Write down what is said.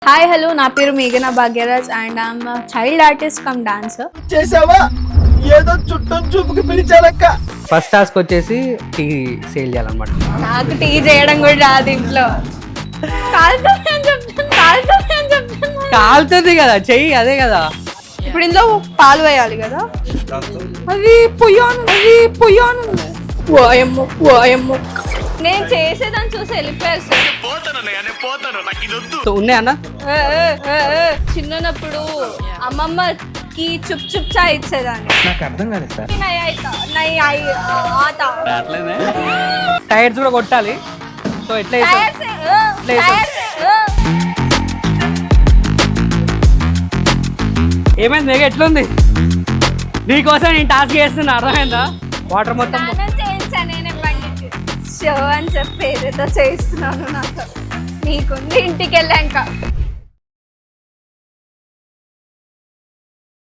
Hi hello నా పేరు మేఘనా Bhagyaraj and I'm child artist cum dancer. చేసావా ఏదో చుట్టం చూపుకి పిలిచాలక్క. ఫస్ట్ టాస్క్ వచ్చేసి టీ సేల్ చేయాలన్నమాట. నాకు టీ చేయడం కూడా రాదు ఇంట్లో. కాలుతుంది కదా చెయ్యి, అదే కదా. ఇప్పుడు ఇందులో పాలు వేయాలి కదా, అది పొయ్యాను వాయమ్మ వాయమ్మ. నేను చేసేదాన్ని చూసి వెళ్ళిపోయారు సార్. ఉన్నాయి అన్న. చిన్నప్పుడు అమ్మమ్మకి చుప్ చుప్ చాయ్ ఇచ్చేదాన్ని. నాకు అర్థం కాలేదు సార్. టైర్స్ కూడా కొట్టాలి. సో ఎట్లా ఏమైంది మేఘ, ఎట్లుంది? నీకోసం నేను టాస్క్ చేస్తున్నా, అర్థమైందా? వాటర్ మొత్తం షో అని చెప్పి ఏదేదో చేస్తున్నాను. నాకు నీకుంది ఇంటికి వెళ్ళాక